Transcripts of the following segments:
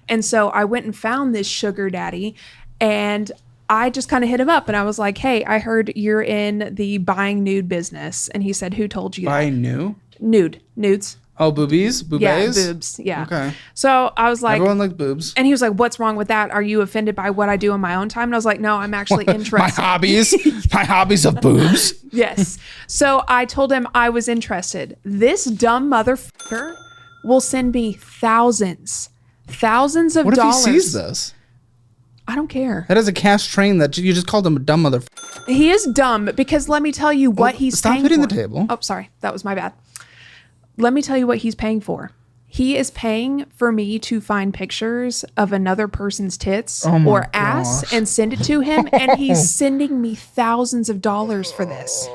And so I went and found this sugar daddy, and I just kind of hit him up, and I was like, hey, I heard you're in the buying nude business. And he said, who told you Buying nudes. Oh, boobies? Boobies? Yeah, boobs. Yeah. Okay. So I was like, everyone likes boobs. And he was like, what's wrong with that? Are you offended by what I do in my own time? And I was like, no, I'm actually interested. My hobbies of boobs. Yes. So I told him I was interested. This dumb motherfucker will send me thousands of dollars. What if he sees this? I don't care. That is a cash train that you just called him a dumb motherfucker. He is dumb because let me tell you what he's paying for. Stop hitting the table. Oh, sorry. That was my bad. Let me tell you what he's paying for. He is paying for me to find pictures of another person's tits or ass and send it to him. And he's sending me thousands of dollars for this.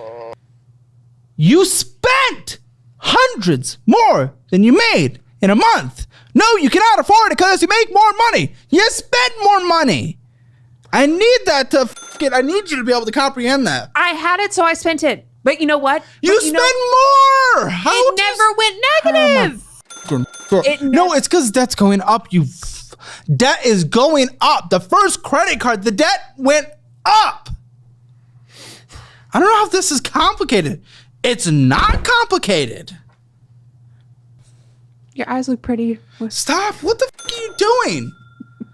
You spent hundreds more than you made in a month. No, you cannot afford it because you make more money. You spent more money. I need that to I need you to be able to comprehend that. I had it, so I spent it. But you know what? You spend more. How it never went negative. No, it's because debt's going up. Debt is going up. The first credit card, the debt went up. I don't know if this is complicated. It's not complicated. Your eyes look pretty. Stop. What the f*** are you doing?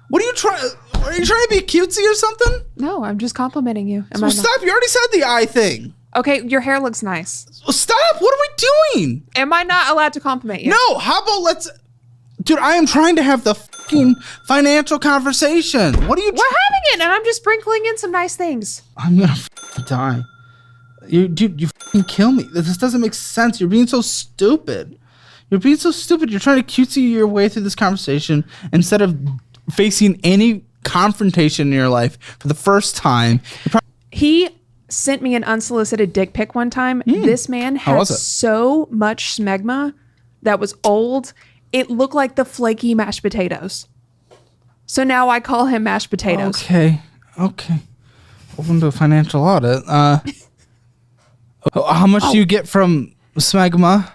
What are you trying? Are you trying to be cutesy or something? No, I'm just complimenting you. So stop. You already said the eye thing. Okay, your hair looks nice. Stop. What are we doing? Am I not allowed to compliment you? No. How about Dude, I am trying to have the fucking financial conversation. What are you? We're having it, and I'm just sprinkling in some nice things. I'm gonna die. You fucking kill me. This doesn't make sense. You're being so stupid. You're being so stupid. You're trying to cutesy your way through this conversation instead of facing any confrontation in your life for the first time. He sent me an unsolicited dick pic one time. This man had so much smegma that was old. It looked like the flaky mashed potatoes. So now I call him mashed potatoes. Okay. Welcome to a financial audit. How much do you get from smegma?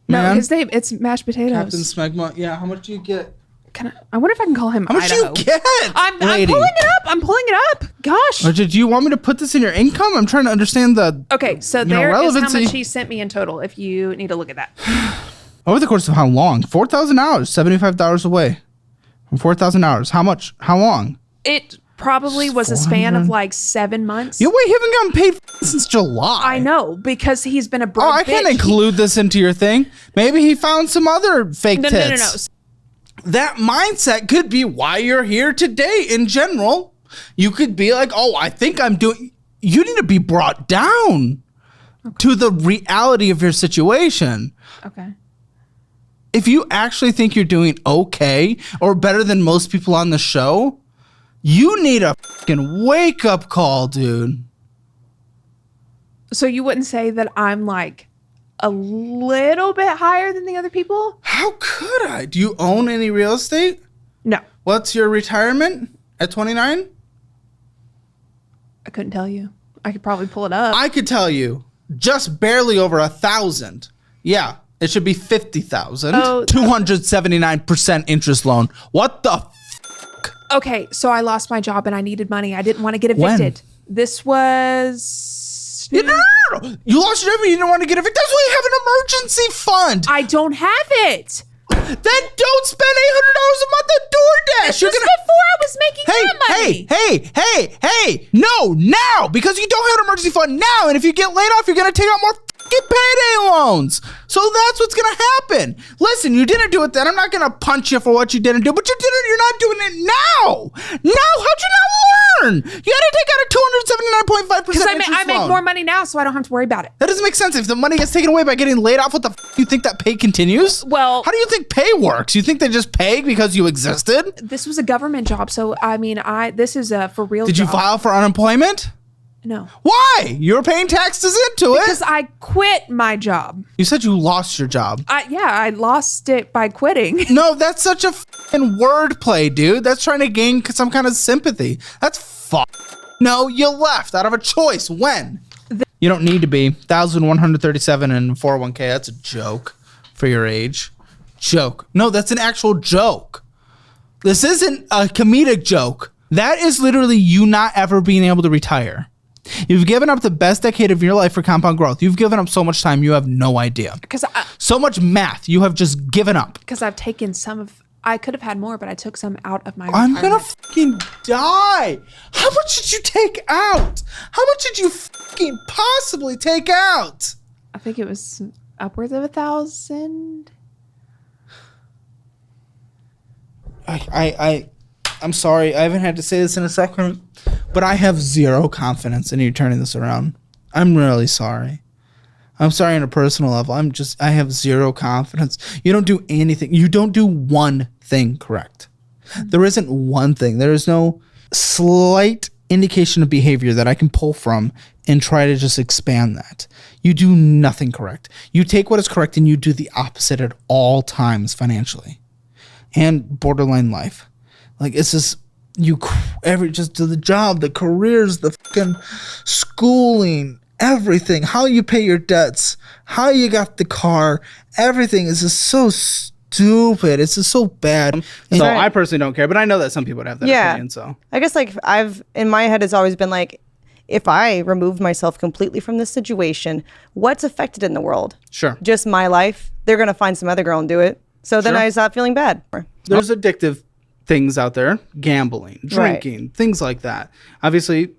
No, his name, it's mashed potatoes. Captain Smegma. Yeah, how much do you get? I wonder if I can call him Idaho. How much do you get? I'm pulling it up. Gosh. Or did you want me to put this in your income? I'm trying to understand the Okay, so there is how much he sent me in total, if you need to look at that. Over the course of how long? 4,000 hours, $75 away. From 4,000 hours. How much? How long? It probably was a span of like 7 months. You haven't gotten paid since July. I know, because he's been a broke bitch. I can't include this into your thing. Maybe he found some other fake tits. No. That mindset could be why you're here today in general. You could be like, I think I'm doing... You need to be brought down to the reality of your situation. Okay. If you actually think you're doing okay or better than most people on the show, you need a fucking wake-up call, dude. So you wouldn't say that I'm like a little bit higher than the other people? How could I? Do you own any real estate? No. What's your retirement at 29? I couldn't tell you. I could probably pull it up. I could tell you. Just barely over 1,000. Yeah, it should be 50,000. 279% interest loan. What the fuck? Okay, so I lost my job and I needed money. I didn't want to get evicted. When? This was... No. You lost your job and you didn't want to get evicted. That's why you have an emergency fund. I don't have it. Then don't spend $800 a month on DoorDash. This was before I was making that money. Hey. No, now. Because you don't have an emergency fund now. And if you get laid off, you're going to take out more payday loans. So that's what's going to happen. Listen, you didn't do it then. I'm not going to punch you for what you didn't do. But you did it. You're not doing it now. How'd you not learn? You had to take out a 279.5% because I make more money now, so I don't have to worry about it. That doesn't make sense. If the money gets taken away by getting laid off, what the f*** you think that pay continues? Well, how do you think pay works? You think they just pay because you existed? This was a government job, so I mean, this is a for real. Did you file for unemployment? No. Why? You were paying taxes into it. Because I quit my job. You said you lost your job. I lost it by quitting. No, that's such a fucking wordplay, dude. That's trying to gain some kind of sympathy. That's fuck. No, you left out of a choice. When? You don't need to be. 1,137 in 401k. That's a joke for your age. Joke. No, that's an actual joke. This isn't a comedic joke. That is literally you not ever being able to retire. You've given up the best decade of your life for compound growth. You've given up so much time, you have no idea. So much math, you have just given up. Because I've taken some of, I could have had more, but I took some out of my I'm retirement. gonna fucking die. How much did you take out? How much did you fucking possibly take out? I think it was upwards of 1,000. I'm sorry, I haven't had to say this in a second, but I have zero confidence in you turning this around. I'm really sorry. I'm sorry on a personal level. I have zero confidence. You don't do anything. You don't do one thing correct. There isn't one thing. There is no slight indication of behavior that I can pull from and try to just expand that. You do nothing correct. You take what is correct and you do the opposite at all times financially and borderline life. Like, it's just just the job, the careers, the fucking schooling, everything, how you pay your debts, how you got the car, everything is just so stupid. It's just so bad. So I personally don't care, but I know that some people would have that opinion. So I guess like in my head it's always been like, if I removed myself completely from this situation, what's affected in the world? Sure. Just my life. They're gonna find some other girl and do it. So then I stop feeling bad. There's addictive things out there, gambling, drinking, things like that. Obviously,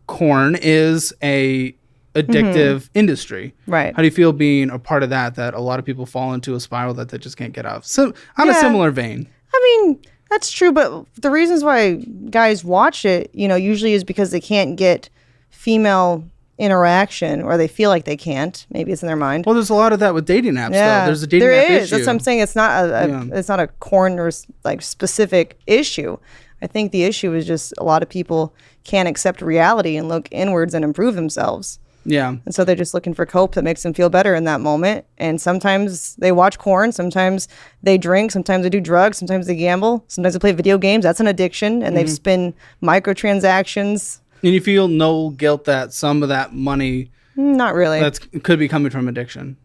corn is a addictive industry. Right. How do you feel being a part of that a lot of people fall into a spiral that they just can't get out? So on a similar vein. I mean, that's true, but the reasons why guys watch it, usually is because they can't get female interaction, or they feel like they can't. Maybe it's in their mind. Well, there's a lot of that with dating apps. Though. There's a dating app issue. That's what I'm saying. It's not it's not a corn or like specific issue. I think the issue is just a lot of people can't accept reality and look inwards and improve themselves. Yeah. And so they're just looking for cope that makes them feel better in that moment. And sometimes they watch corn, sometimes they drink, sometimes they do drugs, sometimes they gamble, sometimes they play video games. That's an addiction. And they've spent microtransactions. And you feel no guilt that some of that money Not really. could be coming from addiction?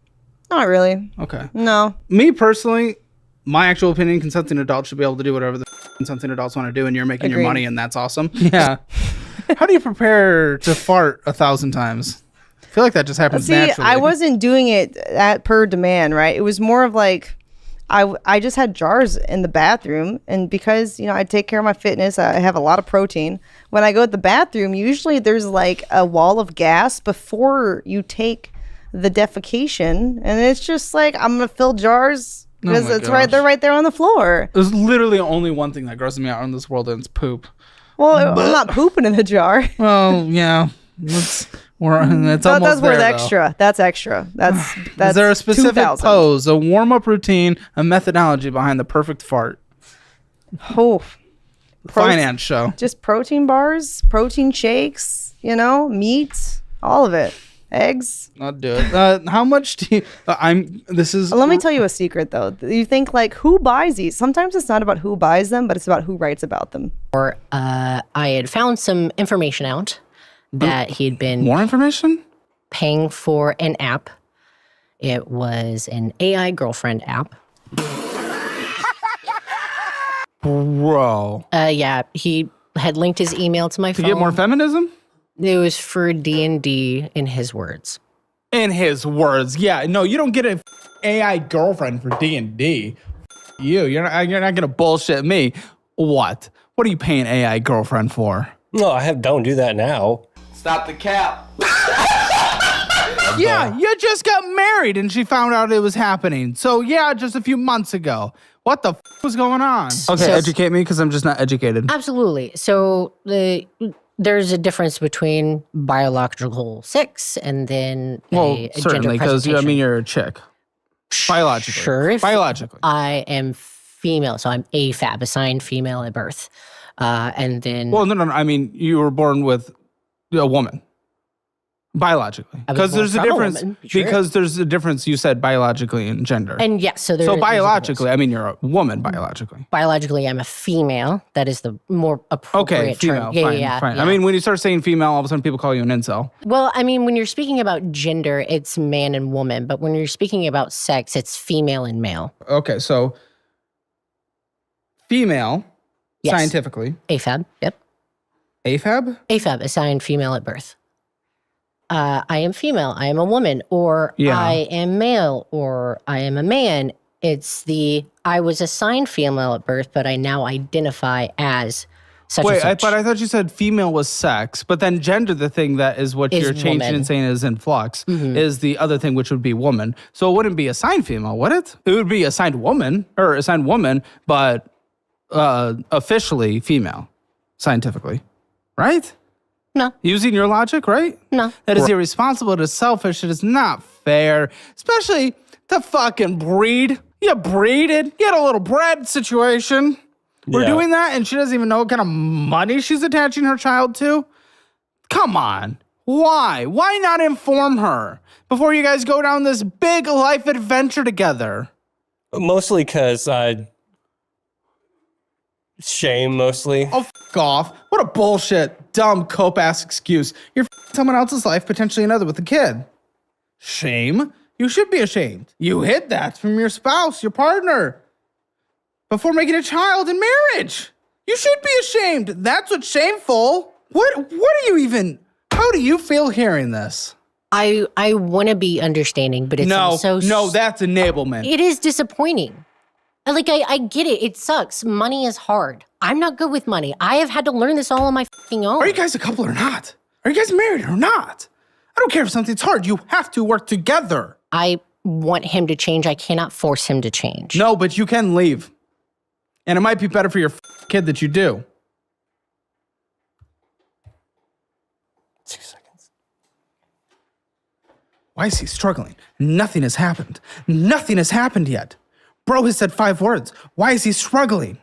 Not really. Okay. No. Me personally, my actual opinion, consenting adults should be able to do whatever the consenting adults want to do, and you're making your money, and that's awesome. Yeah. How do you prepare to fart 1,000 times? I feel like that just happens naturally. I wasn't doing it at per demand, right? It was more of like, I just had jars in the bathroom, and because I take care of my fitness, I have a lot of protein. When I go to the bathroom, usually there's like a wall of gas before you take the defecation, and it's just like I'm gonna fill jars because they're right there on the floor. There's literally only one thing that grosses me out in this world, and it's poop. Well, I'm not pooping in the jar. Well, yeah. That's worth extra. That's extra. That's Is there a specific 2,000. pose, a warm-up routine, a methodology behind the perfect fart? Oh, Finance show. Just protein bars, protein shakes, meat, all of it. Eggs. I'll do it. How much do you... Let me tell you a secret, though. You think, like, who buys these? Sometimes it's not about who buys them, but it's about who writes about them. Or I had found some information out that he'd been... More information? Paying for an app. It was an AI girlfriend app. Bro. Yeah, he had linked his email to my phone. To get more feminism? It was for D&D in his words. In his words, yeah. No, you don't get an AI girlfriend for D&D. You're not gonna bullshit me. What are you paying AI girlfriend for? No, don't do that now. Stop the cap. Yeah, you just got married and she found out it was happening. So yeah, just a few months ago. What the was going on? Okay, educate me because I'm just not educated. Absolutely. So there's a difference between biological sex and then a certainly, because you're a chick. Biologically. Sure. Biologically. I am female, so I'm AFAB, assigned female at birth. And then... Well, no. I mean, you were born with a woman. Biologically. Because there's a difference. Sure. Because there's a difference, you said, biologically and gender. And yes, so biologically, I mean, you're a woman biologically. Biologically, I'm a female. That is the more appropriate term. Fine. Yeah. I mean, when you start saying female, all of a sudden people call you an incel. Well, I mean, when you're speaking about gender, it's man and woman. But when you're speaking about sex, it's female and male. Okay, so female, Yes. scientifically. AFAB. Yep. AFAB? AFAB, assigned female at birth. I am female. I am a woman, or Yeah. I am male, or I am a man. It's I was assigned female at birth, but I now identify as such and Wait, such. but I thought you said female was sex, but then gender, the thing that is what Is you're changing woman. and saying is in flux, is the other thing, which would be woman. So it wouldn't be assigned female, would it? It would be assigned woman, but officially female, scientifically, right? No. Using your logic, right? No. That is irresponsible. It is selfish. It is not fair, especially to fucking breed. You breeded. You had a little bread situation. We're Yeah. doing that, and she doesn't even know what kind of money she's attaching her child to? Come on. Why? Why not inform her before you guys go down this big life adventure together? Mostly because shame, mostly. Oh, f*** off. What a bullshit, dumb, cope-ass excuse. You're f***ing someone else's life, potentially another with a kid. Shame? You should be ashamed. You hid that from your spouse, your partner, before making a child in marriage. You should be ashamed. That's what's shameful. What are you even, how do you feel hearing this? I want to be understanding, but it's also No, that's enablement. it is disappointing. I get it. It sucks. Money is hard. I'm not good with money. I have had to learn this all on my fucking own. Are you guys a couple or not? Are you guys married or not? I don't care if something's hard. You have to work together. I want him to change. I cannot force him to change. No, but you can leave. And it might be better for your kid that you do. 2 seconds. Why is he struggling? Nothing has happened. Nothing has happened yet. Bro has said 5 words. Why is he struggling?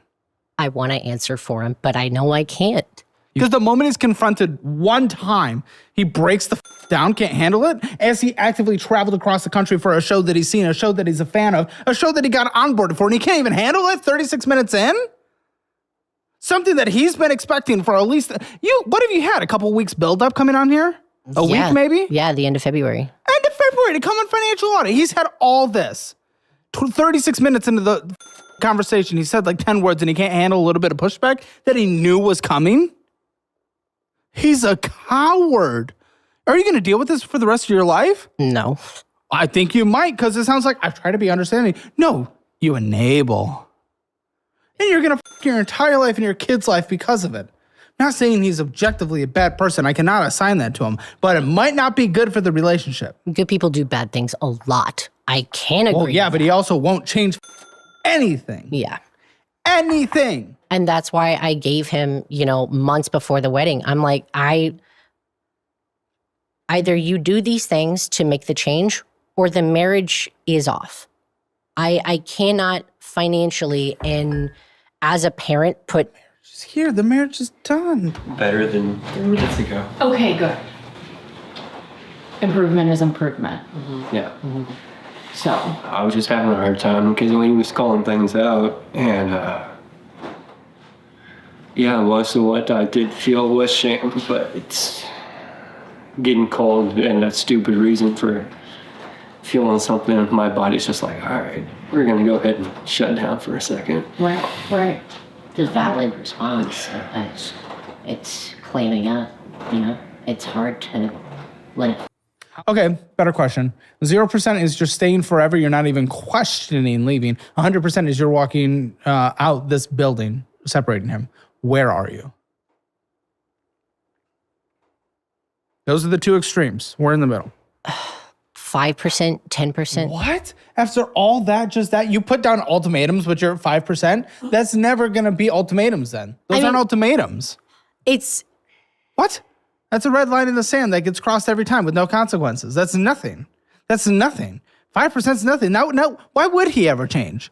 I want to answer for him, but I know I can't. Because the moment he's confronted one time, he breaks the down, can't handle it, as he actively traveled across the country for a show that he's seen, a show that he's a fan of, a show that he got onboarded for, and he can't even handle it 36 minutes in? Something that he's been expecting for at least, what have you had, a couple weeks build-up coming on here? A Yeah. week maybe? Yeah, the end of February. End of February to come on financial audit. He's had all this. 36 minutes into the conversation, he said like 10 words and he can't handle a little bit of pushback that he knew was coming. He's a coward. Are you going to deal with this for the rest of your life? No. I think you might, because it sounds like I've tried to be understanding. No, you enable. And you're going to f your entire life and your kid's life because of it. I'm not saying he's objectively a bad person. I cannot assign that to him, but it might not be good for the relationship. Good people do bad things a lot. I can agree. Well, yeah, but he also won't change anything. Yeah. Anything. And that's why I gave him, months before the wedding. I'm like, either you do these things to make the change or the marriage is off. I cannot financially and as a parent put. Just here, the marriage is done. Better than 3 minutes ago. Okay, good. Improvement is improvement. Yeah. So, I was just having a hard time because when he was calling things out, and yeah, most of what I did feel was shame, but it's getting cold and that stupid reason for feeling something. My body's just like, all right, we're gonna go ahead and shut down for a second. right. The valid response. It's cleaning up, It's hard to let it. Okay, better question. 0% is just staying forever. You're not even questioning leaving. 100% is you're walking out this building, separating him. Where are you? Those are the two extremes. We're in the middle. 5%, 10%. What? After all that, just that? You put down ultimatums, but you're at 5%? That's never going to be ultimatums then. Those aren't ultimatums. It's What? That's a red line in the sand that gets crossed every time with no consequences. That's nothing. That's nothing. 5% is nothing. Now, why would he ever change?